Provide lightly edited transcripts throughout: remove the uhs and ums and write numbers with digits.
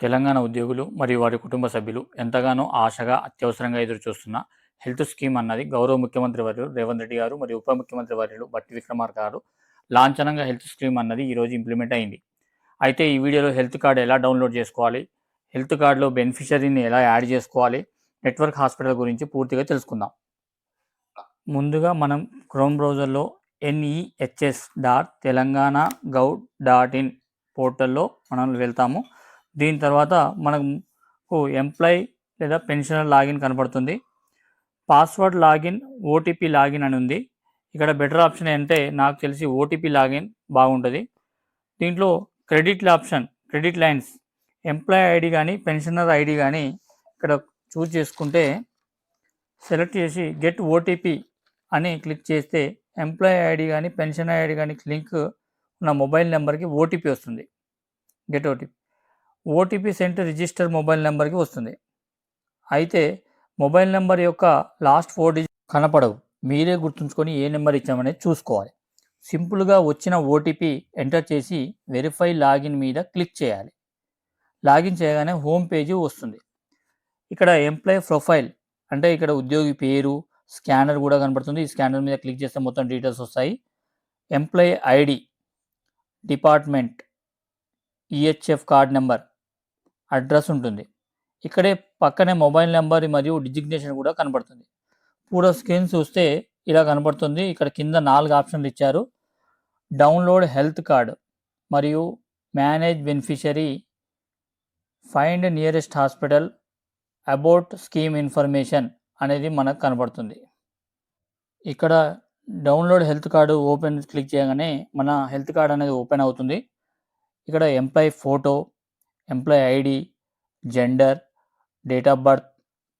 తెలంగాణ ఉద్యోగులు మరియు వారి కుటుంబ సభ్యులు ఎంతగానో ఆశగా, అత్యవసరంగా ఎదురుచూస్తున్న హెల్త్ స్కీమ్ అన్నది గౌరవ ముఖ్యమంత్రి వర్యులు రేవంత్ రెడ్డి గారు మరియు ఉప ముఖ్యమంత్రి వర్యులు బట్టి విక్రమార్క గారు లాంఛనంగా హెల్త్ స్కీమ్ అన్నది ఈరోజు ఇంప్లిమెంట్ అయింది. అయితే ఈ వీడియోలో హెల్త్ కార్డ్ ఎలా డౌన్లోడ్ చేసుకోవాలి, హెల్త్ కార్డులో బెనిఫిషరీని ఎలా యాడ్ చేసుకోవాలి, నెట్వర్క్ హాస్పిటల్ గురించి పూర్తిగా తెలుసుకుందాం. ముందుగా మనం క్రోమ్ బ్రౌజర్లో NEHS.Telangana.gov.in పోర్టల్లో మనం వెళ్తాము. దీని తర్వాత మనకు ఎంప్లాయ్ లేదా పెన్షనర్ లాగిన్ కనపడుతుంది. పాస్వర్డ్ లాగిన్, ఓటీపీ లాగిన్ అని ఉంది. ఇక్కడ బెటర్ ఆప్షన్ ఏంటంటే నాకు తెలిసి ఓటీపీ లాగిన్ బాగుంటుంది. దీంట్లో క్రెడిట్ లైన్స్, ఎంప్లాయ్ ఐడి కానీ పెన్షనర్ ఐడి కానీ ఇక్కడ చూస్ చేసుకుంటే సెలెక్ట్ చేసి గెట్ ఓటీపీ అని క్లిక్ చేస్తే ఎంప్లాయ్ ఐడి కానీ పెన్షన్ ఐడి కానీ లింక్ ఉన్న మొబైల్ నెంబర్కి ఓటీపీ వస్తుంది. Get OTP sent register mobile నెంబర్కి వస్తుంది. అయితే మొబైల్ నెంబర్ యొక్క లాస్ట్ 4 డిజిట్ కనపడవు. మీరే గుర్తుంచుకొని ఏ నెంబర్ ఇచ్చామనేది చూసుకోవాలి. సింపుల్గా వచ్చిన ఓటీపీ ఎంటర్ చేసి వెరిఫై లాగిన్ మీద క్లిక్ చేయాలి. లాగిన్ చేయగానే హోమ్ పేజీ వస్తుంది. ఇక్కడ ఎంప్లాయ్ ప్రొఫైల్ అంటే ఇక్కడ ఉద్యోగి పేరు, స్కానర్ కూడా కనబడుతుంది. ఈ స్కానర్ మీద క్లిక్ చేస్తే మొత్తం డీటెయిల్స్ వస్తాయి. Employee ID, department, EHF card number, address ఉంటుంది. ఇక్కడే పక్కనే మొబైల్ నెంబర్ మరియు డిజిగ్నేషన్ కూడా కనబడుతుంది. పూరా స్క్రీన్ చూస్తే ఇలా కనబడుతుంది. ఇక్కడ కింద 4 ఆప్షన్లు ఇచ్చారు. డౌన్లోడ్ హెల్త్ కార్డ్ మరియు manage beneficiary, find nearest hospital, about scheme information అనేది మనకు కనబడుతుంది. ఇక్కడ download health card open click చేయగానే మన హెల్త్ కార్డ్ అనేది ఓపెన్ అవుతుంది. ఇక్కడ employee photo, employee ID, gender, date of birth,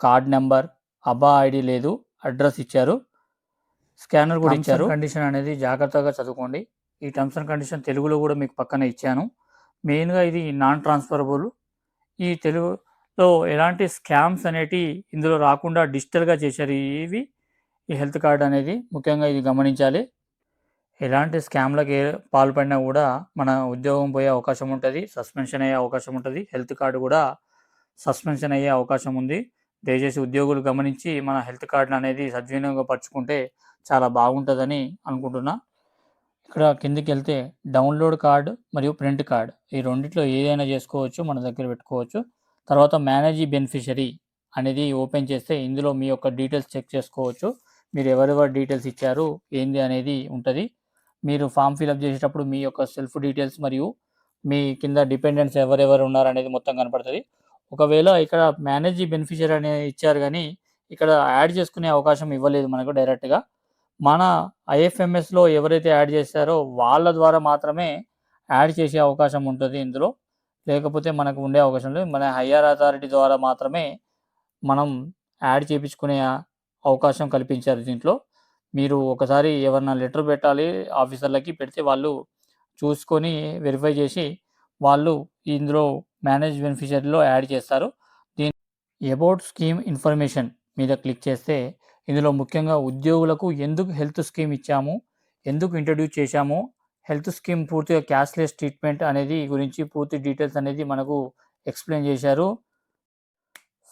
card number, ABHA ID లేదు, అడ్రస్ ఇచ్చారు, స్కానర్ కూడా ఇచ్చారు. కండిషన్ అనేది జాగ్రత్తగా చదువుకోండి. ఈ టర్మ్స్ అండ్ కండిషన్ తెలుగులో కూడా మీకు పక్కన ఇచ్చాను. మెయిన్గా ఇది నాన్ ట్రాన్స్ఫరబుల్. ఈ తెలుగులో ఎలాంటి స్కామ్స్ అనేటి ఇందులో రాకుండా డిజిటల్గా చేశారు. ఈ హెల్త్ కార్డ్ అనేది ముఖ్యంగా ఇది గమనించాలి. ఎలాంటి స్కామ్లకు పాల్పడినా కూడా మన ఉద్యోగం పోయే అవకాశం ఉంటుంది, సస్పెన్షన్ అయ్యే అవకాశం ఉంటుంది. హెల్త్ కార్డు కూడా సస్పెన్షన్ అయ్యే అవకాశం ఉంది. దయచేసి ఉద్యోగులు గమనించి మన హెల్త్ కార్డును అనేది సద్వినియోగపరచుకుంటే చాలా బాగుంటుందని అనుకుంటున్నా. ఇక్కడ కిందికి వెళ్తే డౌన్లోడ్ కార్డు మరియు ప్రింట్ కార్డ్ ఈ రెండిట్లో ఏదైనా చేసుకోవచ్చు, మన దగ్గర పెట్టుకోవచ్చు. తర్వాత మేనేజ్ బెనిఫిషరీ అనేది ఓపెన్ చేస్తే ఇందులో మీ యొక్క డీటెయిల్స్ చెక్ చేసుకోవచ్చు. మీరు ఎవరెవరు డీటెయిల్స్ ఇచ్చారు ఏంది అనేది ఉంటుంది. మీరు ఫామ్ ఫిల్అప్ చేసేటప్పుడు మీ యొక్క సెల్ఫ్ డీటెయిల్స్ మరియు మీ కింద డిపెండెంట్స్ ఎవరెవరు ఉన్నారనేది మొత్తం కనపడుతుంది. ఒకవేళ ఇక్కడ మేనేజ్ బెనిఫిషరీ అనేది ఇచ్చారు కానీ ఇక్కడ యాడ్ చేసుకునే అవకాశం ఇవ్వలేదు మనకు డైరెక్ట్గా. మన ఐఎఫ్ఎంఎస్లో ఎవరైతే యాడ్ చేస్తారో వాళ్ళ ద్వారా మాత్రమే యాడ్ చేసే అవకాశం ఉంటుంది ఇందులో, లేకపోతే మనకు ఉండే అవకాశం లేదు. మన హయ్యర్ అథారిటీ ద్వారా మాత్రమే మనం యాడ్ చేయించుకునే అవకాశం కల్పించారు దీంట్లో. మీరు ఒకసారి ఎవరన్నా లెటర్ పెట్టాలి ఆఫీసర్లకి, పెడితే వాళ్ళు చూసుకొని వెరిఫై చేసి వాళ్ళు ఇందులో మేనేజ్ బెనిఫిషరీలో యాడ్ చేస్తారు. అబౌట్ స్కీమ్ ఇన్ఫర్మేషన్ మీద క్లిక్ చేస్తే ఇందులో ముఖ్యంగా ఉద్యోగులకు ఎందుకు హెల్త్ స్కీమ్ ఇచ్చాము, ఎందుకు ఇంట్రడ్యూస్ చేశాము, హెల్త్ స్కీమ్ పూర్తిగా క్యాష్లెస్ ట్రీట్మెంట్ అనేది గురించి పూర్తి డీటెయిల్స్ అనేది మనకు ఎక్స్ప్లెయిన్ చేశారు.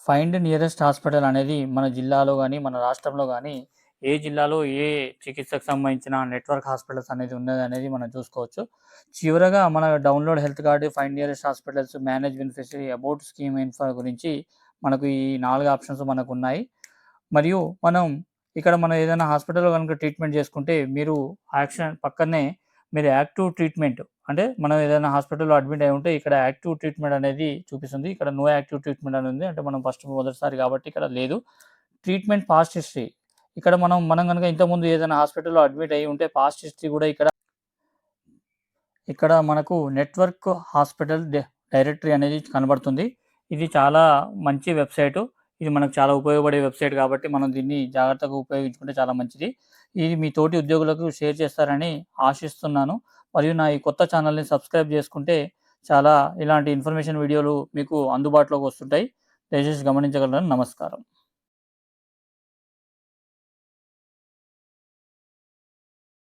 ఫైండ్ నియరెస్ట్ హాస్పిటల్ అనేది మన జిల్లాలో కానీ మన రాష్ట్రంలో కానీ ఏ జిల్లాలో ఏ చికిత్సకు సంబంధించిన నెట్వర్క్ హాస్పిటల్స్ అనేది ఉన్నది అనేది మనం చూసుకోవచ్చు. చివరగా మన download health card, find nearest hospitals, manage beneficiary, about scheme info గురించి మనకు ఈ 4 ఆప్షన్స్ మనకు ఉన్నాయి. మరియు మనం ఏదైనా హాస్పిటల్లో కనుక ట్రీట్మెంట్ చేసుకుంటే మీరు యాక్షన్ పక్కనే మీరు యాక్టివ్ ట్రీట్మెంట్ అంటే మనం ఏదైనా హాస్పిటల్లో అడ్మిట్ అయి ఉంటే ఇక్కడ యాక్టివ్ ట్రీట్మెంట్ అనేది చూపిస్తుంది. ఇక్కడ నో యాక్టివ్ ట్రీట్మెంట్ అని ఉంది, అంటే మనం మొదటిసారి కాబట్టి ఇక్కడ లేదు. ట్రీట్మెంట్ పాస్ట్ హిస్టరీ, ఇక్కడ మనం కనుక ఇంతకుముందు ఏదైనా హాస్పిటల్లో అడ్మిట్ అయి ఉంటే పాస్ట్ హిస్టరీ కూడా ఇక్కడ మనకు నెట్వర్క్ హాస్పిటల్ డైరెక్టరీ అనేది కనబడుతుంది. ఇది చాలా మంచి వెబ్సైటు. ఇది మనకు చాలా ఉపయోగపడే వెబ్సైట్ కాబట్టి మనం దీన్ని జాగ్రత్తగా ఉపయోగించుకుంటే చాలా మంచిది. ఇది మీ తోటి ఉద్యోగులకు షేర్ చేస్తారని ఆశిస్తున్నాను. మరియు నా ఈ కొత్త ఛానల్ని సబ్స్క్రైబ్ చేసుకుంటే చాలా ఇలాంటి ఇన్ఫర్మేషన్ వీడియోలు మీకు అందుబాటులోకి వస్తుంటాయి. దయచేసి గమనించగలరని నమస్కారం.